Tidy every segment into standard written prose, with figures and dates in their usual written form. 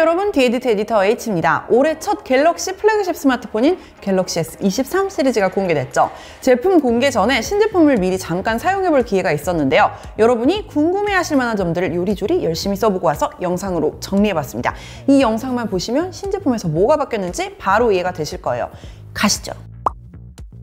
여러분, 디에디트 에디터 H입니다. 올해 첫 갤럭시 플래그십 스마트폰인 갤럭시 S23 시리즈가 공개됐죠. 제품 공개 전에 신제품을 미리 잠깐 사용해볼 기회가 있었는데요. 여러분이 궁금해하실 만한 점들을 요리조리 열심히 써보고 와서 영상으로 정리해봤습니다. 이 영상만 보시면 신제품에서 뭐가 바뀌었는지 바로 이해가 되실 거예요. 가시죠.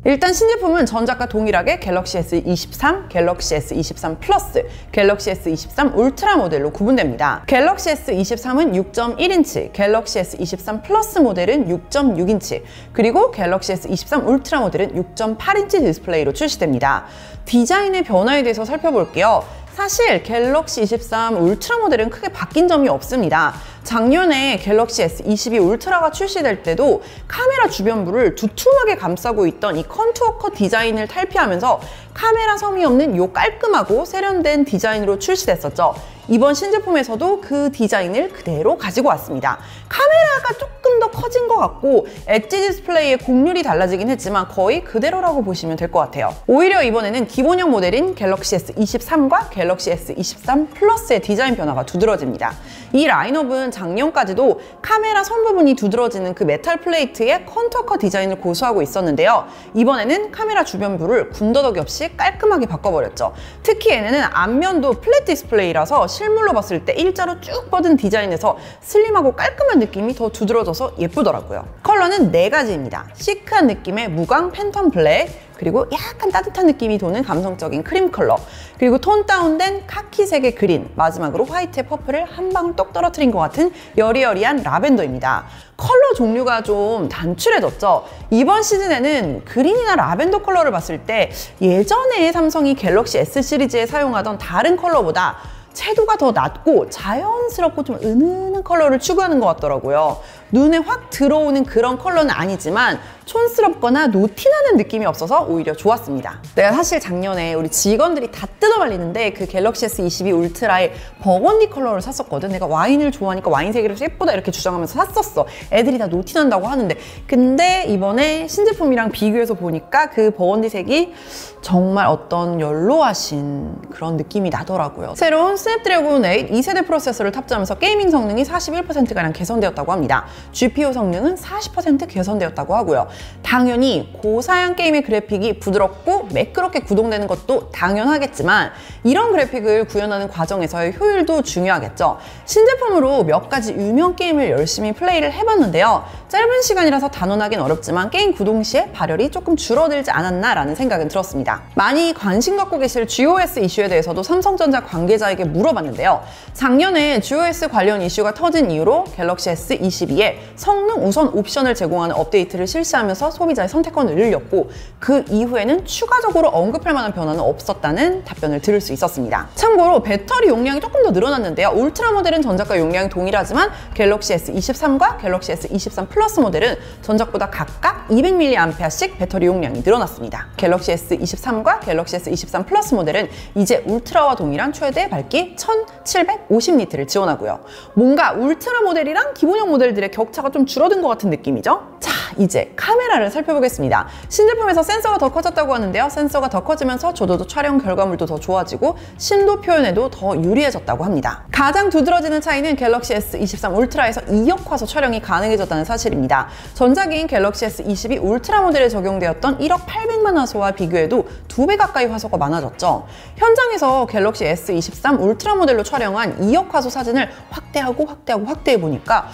일단 신제품은 전작과 동일하게 갤럭시 S23, 갤럭시 S23 플러스, 갤럭시 S23 울트라 모델로 구분됩니다. 갤럭시 S23은 6.1인치, 갤럭시 S23 플러스 모델은 6.6인치, 그리고 갤럭시 S23 울트라 모델은 6.8인치 디스플레이로 출시됩니다. 디자인의 변화에 대해서 살펴볼게요. 사실 갤럭시 23 울트라 모델은 크게 바뀐 점이 없습니다. 작년에 갤럭시 S22 울트라가 출시될 때도 카메라 주변부를 두툼하게 감싸고 있던 이 컨투어 컷 디자인을 탈피하면서 카메라 섬이 없는 요 깔끔하고 세련된 디자인으로 출시됐었죠. 이번 신제품에서도 그 디자인을 그대로 가지고 왔습니다. 카메라가 조금 더 커진 것 같고 엣지 디스플레이의 곡률이 달라지긴 했지만 거의 그대로라고 보시면 될 것 같아요. 오히려 이번에는 기본형 모델인 갤럭시 S23과 갤럭시 S23 플러스의 디자인 변화가 두드러집니다. 이 라인업은 작년까지도 카메라 선 부분이 두드러지는 그 메탈 플레이트의 컨투어 컷 디자인을 고수하고 있었는데요. 이번에는 카메라 주변부를 군더더기 없이 깔끔하게 바꿔버렸죠. 특히 얘네는 앞면도 플랫 디스플레이라서 실물로 봤을 때 일자로 쭉 뻗은 디자인에서 슬림하고 깔끔한 느낌이 더 두드러져서 예쁘더라고요. 컬러는 4가지입니다. 시크한 느낌의 무광 팬텀 블랙, 그리고 약간 따뜻한 느낌이 도는 감성적인 크림 컬러, 그리고 톤 다운된 카키색의 그린, 마지막으로 화이트의 퍼플을 한 방 똑 떨어뜨린 것 같은 여리여리한 라벤더입니다. 컬러 종류가 좀 단출해졌죠. 이번 시즌에는 그린이나 라벤더 컬러를 봤을 때 예전에 삼성이 갤럭시 S 시리즈에 사용하던 다른 컬러보다 채도가 더 낮고 자연스럽고 좀 은은한 컬러를 추구하는 것 같더라고요. 눈에 확 들어오는 그런 컬러는 아니지만 촌스럽거나 노티나는 느낌이 없어서 오히려 좋았습니다. 내가 사실 작년에 우리 직원들이 다 뜯어말리는데 그 갤럭시 S22 울트라의 버건디 컬러를 샀었거든. 내가 와인을 좋아하니까 와인색이라서 예쁘다 이렇게 주장하면서 샀었어. 애들이 다 노티난다고 하는데, 근데 이번에 신제품이랑 비교해서 보니까 그 버건디색이 정말 어떤 옐로하신 그런 느낌이 나더라고요. 새로운 스냅드래곤 8 2세대 프로세서를 탑재하면서 게이밍 성능이 41%가량 개선되었다고 합니다. GPU 성능은 40% 개선되었다고 하고요. 당연히 고사양 게임의 그래픽이 부드럽고 매끄럽게 구동되는 것도 당연하겠지만 이런 그래픽을 구현하는 과정에서의 효율도 중요하겠죠. 신제품으로 몇 가지 유명 게임을 열심히 플레이를 해봤는데요. 짧은 시간이라서 단언하긴 어렵지만 게임 구동 시에 발열이 조금 줄어들지 않았나 라는 생각은 들었습니다. 많이 관심 갖고 계실 GOS 이슈에 대해서도 삼성전자 관계자에게 물어봤는데요. 작년에 GOS 관련 이슈가 터진 이후로 갤럭시 S22에 성능 우선 옵션을 제공하는 업데이트를 실시하면서 소비자의 선택권을 늘렸고, 그 이후에는 추가적으로 언급할 만한 변화는 없었다는 답변을 들을 수 있었습니다. 참고로 배터리 용량이 조금 더 늘어났는데요. 울트라 모델은 전작과 용량이 동일하지만 갤럭시 S23과 갤럭시 S23 플러스 모델은 전작보다 각각 200mAh씩 배터리 용량이 늘어났습니다. 갤럭시 S23과 갤럭시 S23 플러스 모델은 이제 울트라와 동일한 최대 밝기 1750니트를 지원하고요. 뭔가 울트라 모델이랑 기본형 모델들의 격차가 좀 줄어든 것 같은 느낌이죠? 자, 이제 카메라를 살펴보겠습니다. 신제품에서 센서가 더 커졌다고 하는데요. 센서가 더 커지면서 조도도 촬영 결과물도 더 좋아지고 심도 표현에도 더 유리해졌다고 합니다. 가장 두드러지는 차이는 갤럭시 S23 울트라에서 2억 화소 촬영이 가능해졌다는 사실입니다. 전작인 갤럭시 S22 울트라 모델에 적용되었던 1억 800만 화소와 비교해도 2배 가까이 화소가 많아졌죠. 현장에서 갤럭시 S23 울트라 모델로 촬영한 2억 화소 사진을 확대해보니까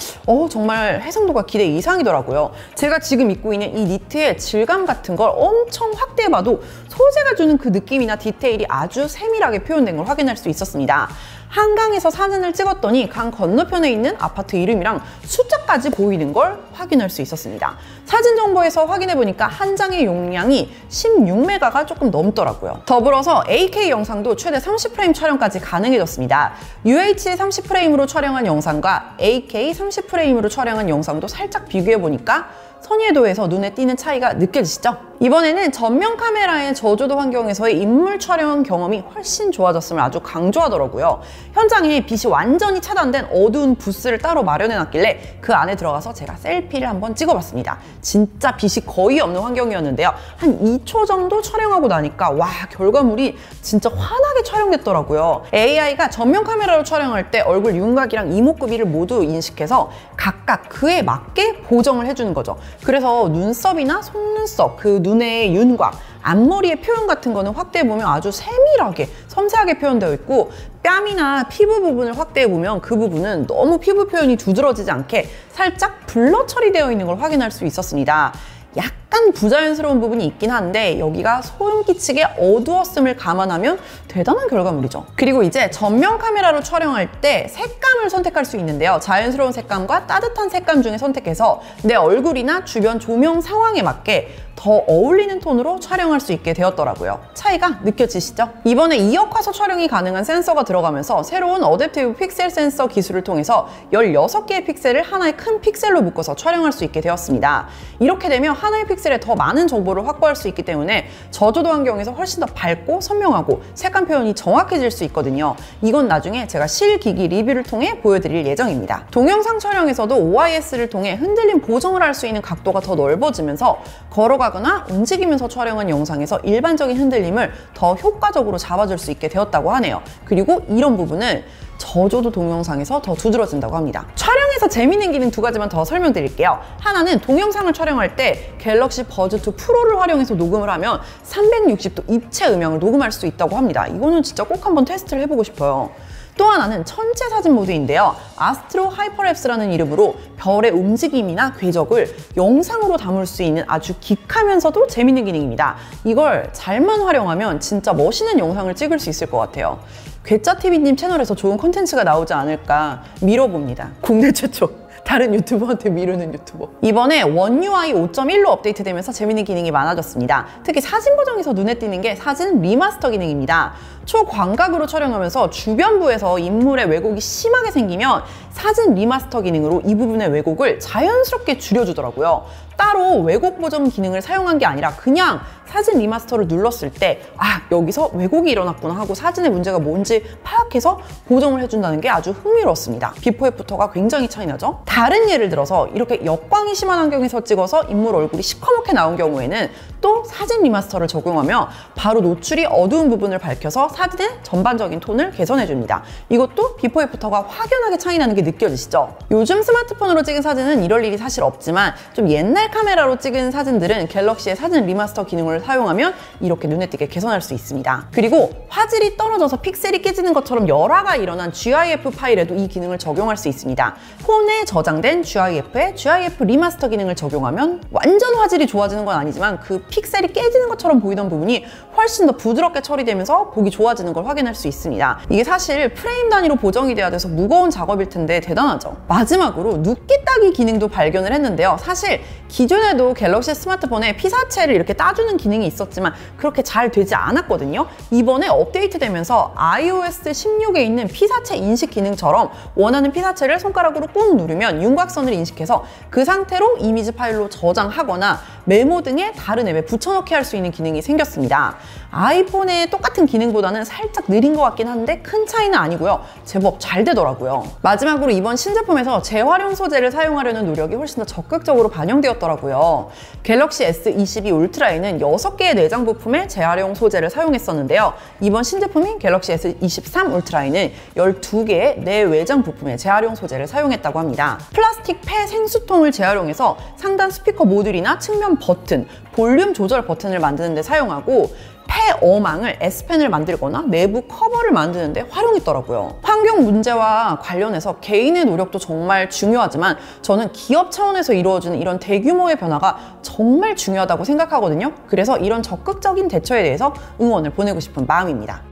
정말 해상도가 기대 이상이더라고요. 제가 지금 입고 있는 이 니트의 질감 같은 걸 엄청 확대해봐도 소재가 주는 그 느낌이나 디테일이 아주 세밀하게 표현된 걸 확인할 수 있었습니다. 한강에서 사진을 찍었더니 강 건너편에 있는 아파트 이름이랑 숫자까지 보이는 걸 확인할 수 있었습니다. 사진 정보에서 확인해보니까 한 장의 용량이 16메가가 조금 넘더라고요. 더불어서 8K 영상도 최대 30프레임 촬영까지 가능해졌습니다. UHD 30프레임으로 촬영한 영상과 8K 30프레임으로 촬영한 영상도 살짝 비교해보니까 선의도에서 눈에 띄는 차이가 느껴지시죠? 이번에는 전면 카메라의 저조도 환경에서의 인물 촬영 경험이 훨씬 좋아졌음을 아주 강조하더라고요. 현장에 빛이 완전히 차단된 어두운 부스를 따로 마련해놨길래 그 안에 들어가서 제가 셀피를 한번 찍어봤습니다. 진짜 빛이 거의 없는 환경이었는데요. 한 2초 정도 촬영하고 나니까 와, 결과물이 진짜 환하게 촬영됐더라고요. AI가 전면 카메라로 촬영할 때 얼굴 윤곽이랑 이목구비를 모두 인식해서 각각 그에 맞게 보정을 해주는 거죠. 그래서 눈썹이나 속눈썹, 그 눈의 윤곽, 앞머리의 표현 같은 거는 확대해보면 아주 세밀하게, 섬세하게 표현되어 있고, 뺨이나 피부 부분을 확대해보면 그 부분은 너무 피부 표현이 두드러지지 않게 살짝 블러 처리되어 있는 걸 확인할 수 있었습니다. 약간 부자연스러운 부분이 있긴 한데 여기가 소름 끼치게 어두웠음을 감안하면 대단한 결과물이죠. 그리고 이제 전면 카메라로 촬영할 때 색감을 선택할 수 있는데요. 자연스러운 색감과 따뜻한 색감 중에 선택해서 내 얼굴이나 주변 조명 상황에 맞게 더 어울리는 톤으로 촬영할 수 있게 되었더라고요. 차이가 느껴지시죠? 이번에 2억 화소 촬영이 가능한 센서가 들어가면서 새로운 어댑티브 픽셀 센서 기술을 통해서 16개의 픽셀을 하나의 큰 픽셀로 묶어서 촬영할 수 있게 되었습니다. 이렇게 되면 하나의 픽셀에 더 많은 정보를 확보할 수 있기 때문에 저조도 환경에서 훨씬 더 밝고 선명하고 색감 표현이 정확해질 수 있거든요. 이건 나중에 제가 실기기 리뷰를 통해 보여드릴 예정입니다. 동영상 촬영에서도 OIS를 통해 흔들림 보정을 할 수 있는 각도가 더 넓어지면서 걸어가거나 움직이면서 촬영한 영상에서 일반적인 흔들림을 더 효과적으로 잡아줄 수 있게 되었다고 하네요. 그리고 이런 부분은 저조도 동영상에서 더 두드러진다고 합니다. 촬영에서 재밌는 기능 2가지만 더 설명드릴게요. 하나는 동영상을 촬영할 때 갤럭시 버즈2 프로를 활용해서 녹음을 하면 360도 입체 음향을 녹음할 수 있다고 합니다. 이거는 진짜 꼭 한번 테스트를 해보고 싶어요. 또 하나는 천체 사진 모드인데요. 아스트로 하이퍼랩스라는 이름으로 별의 움직임이나 궤적을 영상으로 담을 수 있는 아주 기하면서도 재밌는 기능입니다. 이걸 잘만 활용하면 진짜 멋있는 영상을 찍을 수 있을 것 같아요. 괴짜TV님 채널에서 좋은 콘텐츠가 나오지 않을까 미뤄봅니다. 국내 최초. 다른 유튜버한테 미루는 유튜버. 이번에 원 UI 5.1로 업데이트되면서 재밌는 기능이 많아졌습니다. 특히 사진 버전에서 눈에 띄는 게 사진 리마스터 기능입니다. 초광각으로 촬영하면서 주변부에서 인물의 왜곡이 심하게 생기면 사진 리마스터 기능으로 이 부분의 왜곡을 자연스럽게 줄여주더라고요. 따로 왜곡 보정 기능을 사용한 게 아니라 그냥 사진 리마스터를 눌렀을 때 아, 여기서 왜곡이 일어났구나 하고 사진의 문제가 뭔지 파악해서 보정을 해준다는 게 아주 흥미로웠습니다. 비포 애프터가 굉장히 차이 나죠? 다른 예를 들어서 이렇게 역광이 심한 환경에서 찍어서 인물 얼굴이 시커멓게 나온 경우에는 또 사진 리마스터를 적용하며 바로 노출이 어두운 부분을 밝혀서 사진의 전반적인 톤을 개선해줍니다. 이것도 비포 애프터가 확연하게 차이 나는 게 느껴지시죠? 요즘 스마트폰으로 찍은 사진은 이럴 일이 사실 없지만 좀 옛날 카메라로 찍은 사진들은 갤럭시의 사진 리마스터 기능을 사용하면 이렇게 눈에 띄게 개선할 수 있습니다. 그리고 화질이 떨어져서 픽셀이 깨지는 것처럼 열화가 일어난 GIF 파일에도 이 기능을 적용할 수 있습니다. 폰에 저장된 GIF에 GIF 리마스터 기능을 적용하면 완전 화질이 좋아지는 건 아니지만 그 픽셀이 깨지는 것처럼 보이던 부분이 훨씬 더 부드럽게 처리되면서 보기 좋아지는 걸 확인할 수 있습니다. 이게 사실 프레임 단위로 보정이 돼야 돼서 무거운 작업일 텐데 대단하죠. 마지막으로 눕기 따기 기능도 발견을 했는데요. 사실 기존에도 갤럭시 스마트폰에 피사체를 이렇게 따주는 기능이 있었지만 그렇게 잘 되지 않았거든요. 이번에 업데이트되면서 iOS 16에 있는 피사체 인식 기능처럼 원하는 피사체를 손가락으로 꾹 누르면 윤곽선을 인식해서 그 상태로 이미지 파일로 저장하거나 메모 등의 다른 앱에 붙여넣기 할 수 있는 기능이 생겼습니다. 아이폰의 똑같은 기능보다는 살짝 느린 것 같긴 한데 큰 차이는 아니고요. 제법 잘 되더라고요. 마지막으로 이번 신제품에서 재활용 소재를 사용하려는 노력이 훨씬 더 적극적으로 반영되었더라고요. 갤럭시 S22 울트라에는 6개의 내장 부품의 재활용 소재를 사용했었는데요. 이번 신제품인 갤럭시 S23 울트라에는 12개의 내외장 부품의 재활용 소재를 사용했다고 합니다. 플라스틱 폐 생수통을 재활용해서 상단 스피커 모듈이나 측면 버튼, 볼륨 조절 버튼을 만드는 데 사용하고 폐 어망을 S펜을 만들거나 내부 커버를 만드는 데 활용했더라고요. 환경 문제와 관련해서 개인의 노력도 정말 중요하지만 저는 기업 차원에서 이루어지는 이런 대규모의 변화가 정말 중요하다고 생각하거든요. 그래서 이런 적극적인 대처에 대해서 응원을 보내고 싶은 마음입니다.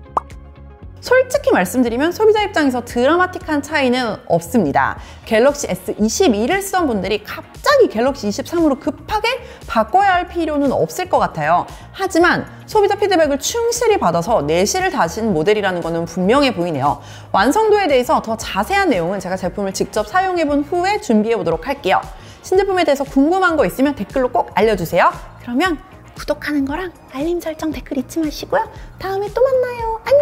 솔직히 말씀드리면 소비자 입장에서 드라마틱한 차이는 없습니다. 갤럭시 S22를 쓰던 분들이 갑자기 갤럭시 23으로 급하게 바꿔야 할 필요는 없을 것 같아요. 하지만 소비자 피드백을 충실히 받아서 내실을 다진 모델이라는 것은 분명해 보이네요. 완성도에 대해서 더 자세한 내용은 제가 제품을 직접 사용해본 후에 준비해 보도록 할게요. 신제품에 대해서 궁금한 거 있으면 댓글로 꼭 알려주세요. 그러면 구독하는 거랑 알림 설정 댓글 잊지 마시고요. 다음에 또 만나요. 안녕!